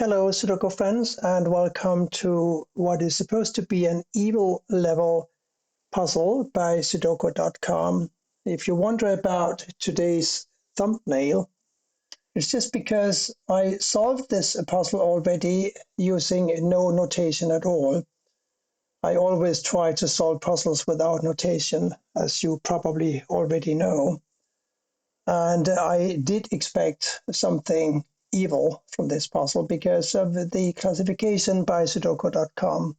Hello, Sudoku friends, and welcome to what is supposed to be an Evo level puzzle by Sudoku.com. If you wonder about today's thumbnail, it's just because I solved this puzzle already using no notation at all. I always try to solve puzzles without notation, as you probably already know. And I did expect something evil from this puzzle because of the classification by Sudoku.com.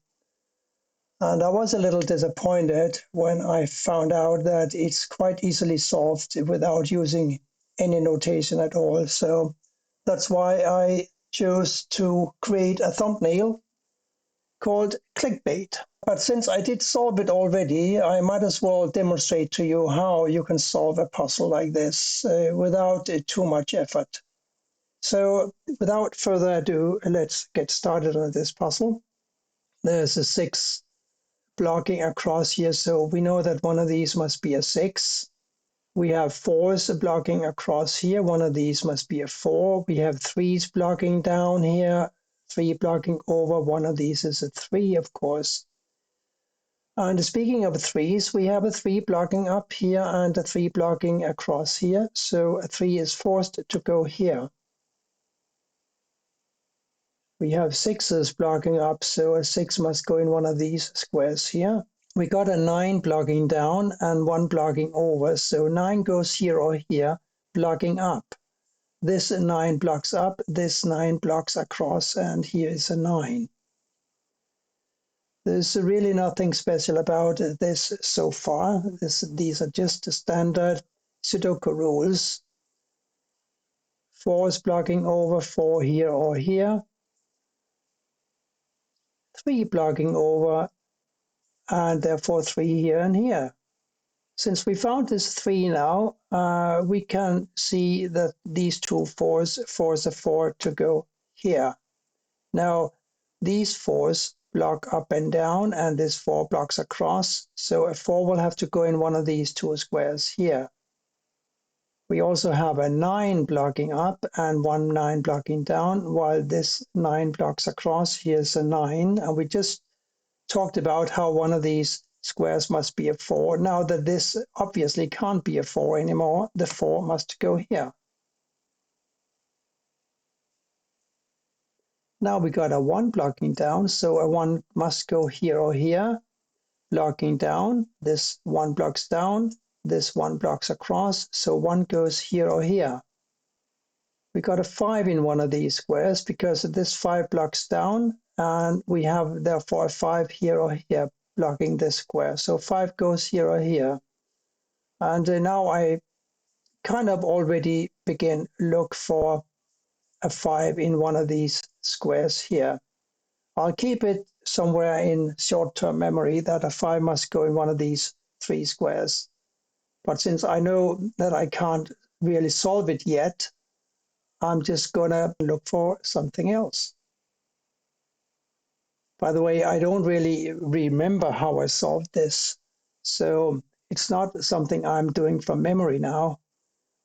And I was a little disappointed when I found out that it's quite easily solved without using any notation at all. So that's why I chose to create a thumbnail called clickbait. But since I did solve it already, I might as well demonstrate to you how you can solve a puzzle like this without too much effort. So without further ado, let's get started on this puzzle. There's a 6 blocking across here, so we know that one of these must be a 6. We have 4s blocking across here. One of these must be a 4. We have 3s blocking down here. 3 blocking over. One of these is a 3, of course. And speaking of 3s, we have a 3 blocking up here and a 3 blocking across here. So a 3 is forced to go here. We have 6s blocking up, so a 6 must go in one of these squares here. We got a 9 blocking down and 1 blocking over, so 9 goes here or here, blocking up. This 9 blocks up, this 9 blocks across, and here is a 9. There's really nothing special about this so far. These are just the standard Sudoku rules. 4 is blocking over, 4 here or here. 3 blocking over, and therefore 3 here and here. Since we found this 3 now, we can see that these two 4s force a 4 to go here. Now, these 4s block up and down, and this 4 blocks across, so a 4 will have to go in one of these two squares here. We also have a 9 blocking up and 1 9 blocking down, while this 9 blocks across. Here's a 9, and we just talked about how one of these squares must be a 4. Now that this obviously can't be a 4 anymore, the 4 must go here. Now we got a 1 blocking down, so a 1 must go here or here, blocking down. This 1 blocks down, this 1 blocks across, so 1 goes here or here. We got a 5 in one of these squares because this 5 blocks down, and we have therefore a 5 here or here blocking this square. So 5 goes here or here. And now I kind of already begin look for a 5 in one of these squares here. I'll keep it somewhere in short-term memory that a 5 must go in one of these 3 squares. But since I know that I can't really solve it yet, I'm just gonna look for something else. By the way, I don't really remember how I solved this, so it's not something I'm doing from memory now.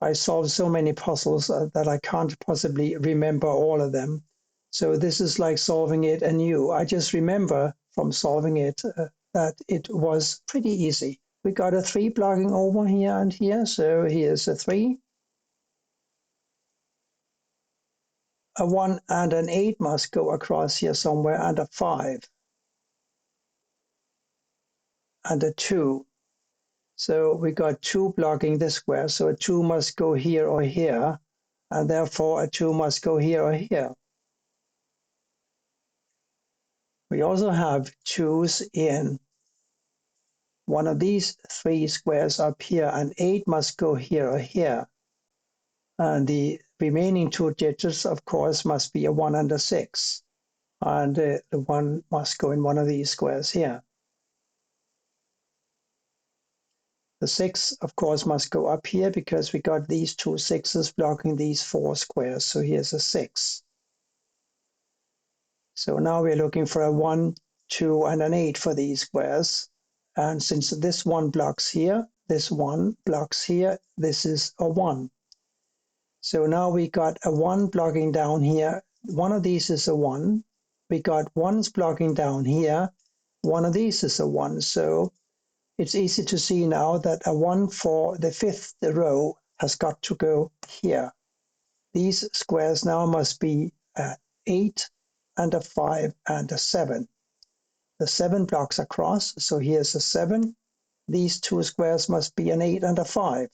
I solved so many puzzles that I can't possibly remember all of them. So this is like solving it anew. I just remember from solving it that it was pretty easy. We got a 3 blocking over here and here, so here's a 3. A 1 and an 8 must go across here somewhere, and a 5. And a 2. So we got 2 blocking this square, so a 2 must go here or here, and therefore a 2 must go here or here. We also have 2s in one of these 3 squares up here, and 8 must go here or here. And the remaining 2 digits, of course, must be a 1 and a 6. And the 1 must go in one of these squares here. The 6, of course, must go up here because we got these 2 6s blocking these 4 squares. So here's a 6. So now we're looking for a 1, 2, and an 8 for these squares. And since this 1 blocks here, this 1 blocks here, this is a 1. So now we got a 1 blocking down here, one of these is a 1. We got 1s blocking down here. One of these is a 1. So it's easy to see now that a 1 for the 5th row has got to go here. These squares now must be 8 and a 5 and a 7. The 7 blocks across, so here's a 7. These two squares must be an 8 and a 5.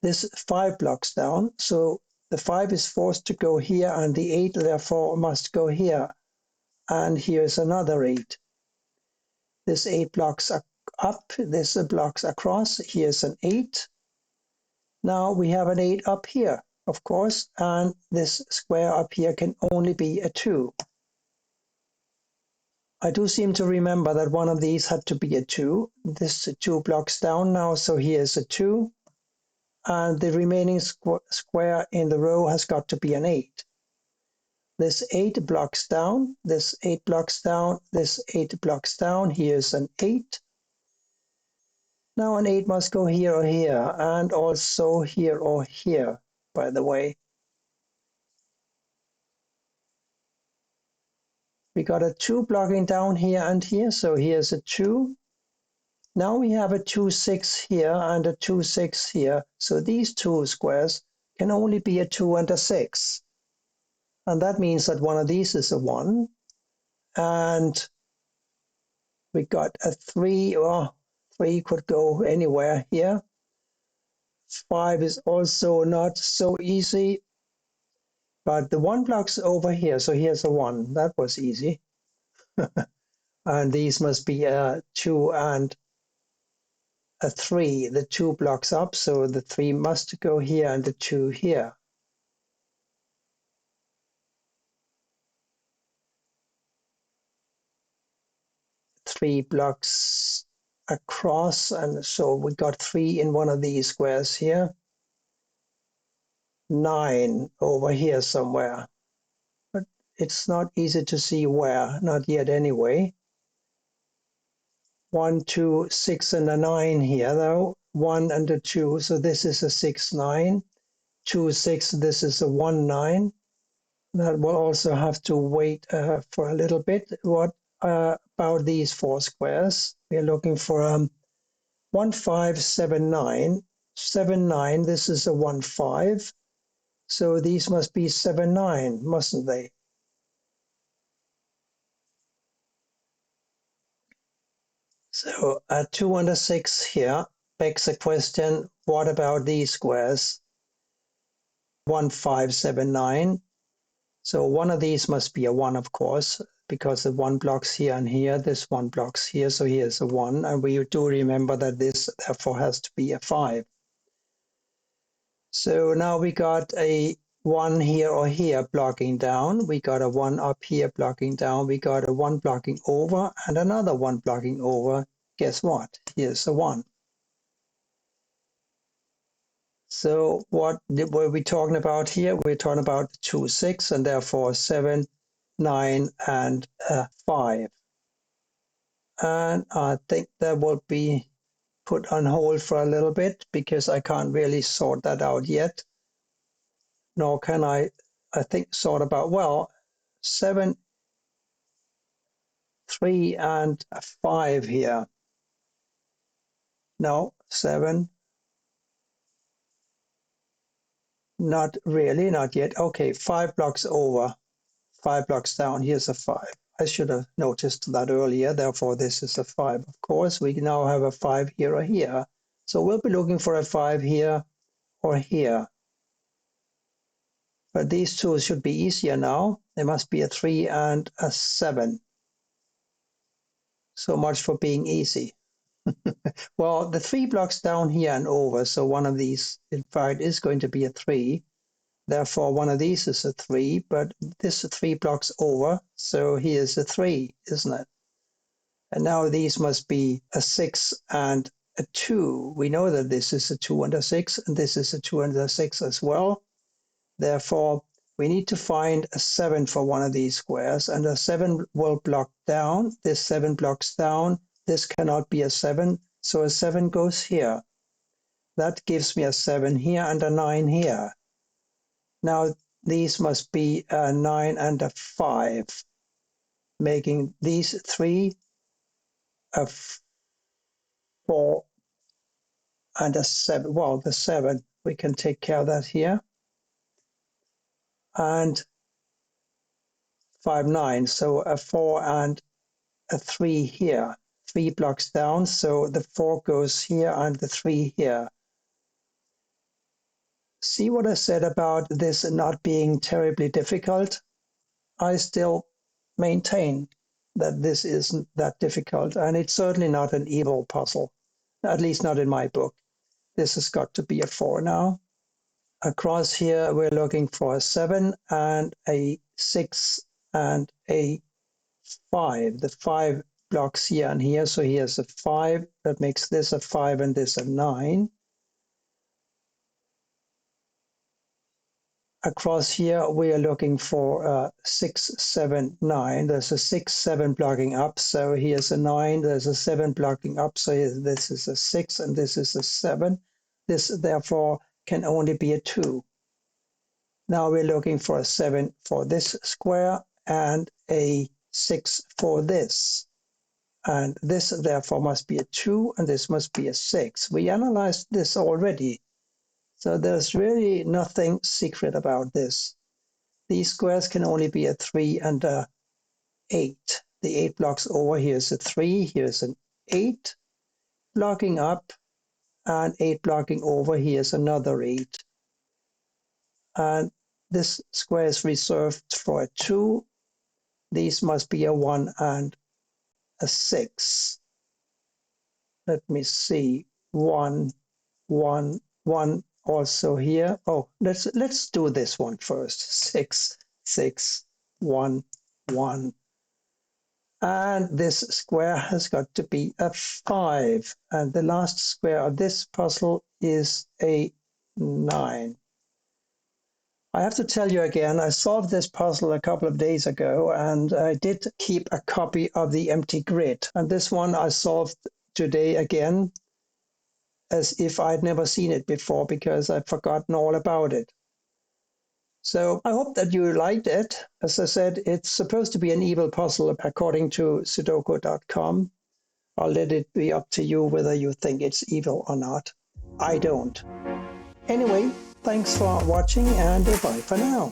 This 5 blocks down, so the 5 is forced to go here, and the 8 therefore must go here. And here's another 8. This 8 blocks up, this blocks across, here's an 8. Now we have an 8 up here, of course, and this square up here can only be a 2. I do seem to remember that one of these had to be a 2. This 2 blocks down now, so here's a 2. And the remaining square in the row has got to be an 8. This 8 blocks down, this 8 blocks down, this 8 blocks down, here's an 8. Now an 8 must go here or here, and also here or here, by the way. We got a 2 blocking down here and here, so here's a 2. Now we have a 2, 6 here and a 2, 6 here, so these two squares can only be a 2 and a 6. And that means that one of these is a 1. And we got a 3, or 3 could go anywhere here. 5 is also not so easy. But the 1 blocks over here, so here's a 1. That was easy. And these must be a 2 and a 3. The 2 blocks up, so the 3 must go here and the 2 here. Three blocks across, and so we got 3 in one of these squares here. 9 over here somewhere, but it's not easy to see where, not yet anyway. 1, 2, 6 and a 9 here though, 1 and a 2, so this is a 6, 9. 2, 6, this is a 1, 9. That will also have to wait for a little bit. What about these 4 squares? We're looking for 1, 5, 7, 9. 7, 9, this is a 1, 5. So these must be 7, 9, mustn't they? So a 2 and a 6 here begs the question, what about these squares? 1, 5, 7, 9. So one of these must be a 1, of course, because the 1 blocks here and here, this 1 blocks here, so here's a 1, and we do remember that this therefore has to be a 5. So now we got a 1 here or here blocking down, we got a 1 up here blocking down, we got a 1 blocking over, and another 1 blocking over. Guess what? Here's a 1. So what were we talking about here? We're talking about 2, 6, and therefore 7, 9, and 5. And I think that will be put on hold for a little bit because I can't really sort that out yet. Nor can I think, sort about, well, 7, 3, and 5 here. No, 7. Not really, not yet. Okay, 5 blocks over, 5 blocks down. Here's a 5. I should have noticed that earlier. Therefore, this is a 5. Of course, we now have a 5 here or here. So we'll be looking for a 5 here or here. But these two should be easier now. There must be a 3 and a 7. So much for being easy. Well, the 3 blocks down here and over, so one of these, in fact, is going to be a 3. Therefore, one of these is a 3, but this 3 blocks over, so here's a 3, isn't it? And now these must be a 6 and a 2. We know that this is a 2 and a 6, and this is a 2 and a 6 as well. Therefore, we need to find a 7 for one of these squares, and a 7 will block down. This 7 blocks down. This cannot be a 7, so a 7 goes here. That gives me a 7 here and a 9 here. Now, these must be a 9 and a 5, making these three a 4 and a 7. Well, the 7, we can take care of that here. And 5, 9, so a 4 and a 3 here, 3 blocks down, so the 4 goes here and the 3 here. See what I said about this not being terribly difficult? I still maintain that this isn't that difficult, and it's certainly not an evil puzzle, at least not in my book. This has got to be a 4 now. Across here, we're looking for a 7 and a 6 and a 5. The 5 blocks here and here, so here's a 5. That makes this a 5 and this a 9. Across here, we are looking for 6, 7, 9. There's a 6, 7 blocking up, so here's a 9. There's a 7 blocking up, so this is a 6 and this is a 7. This, therefore, can only be a 2. Now we're looking for a 7 for this square and a 6 for this. And this, therefore, must be a 2, and this must be a 6. We analyzed this already. So there's really nothing secret about this. These squares can only be a 3 and a 8. The 8 blocks over, here's a 3, here's an 8 blocking up, and 8 blocking over, here's another 8. And this square is reserved for a 2. These must be a 1 and a 6. Let me see, 1, 1, 1. Also here, oh, let's do this one first. 6, 6, 1, 1. And this square has got to be a 5. And the last square of this puzzle is a 9. I have to tell you again, I solved this puzzle a couple of days ago, and I did keep a copy of the empty grid. And this one I solved today again, as if I'd never seen it before, because I've forgotten all about it. So I hope that you liked it. As I said, it's supposed to be an evil puzzle according to Sudoku.com. I'll let it be up to you whether you think it's evil or not. I don't. Anyway, thanks for watching, and bye for now.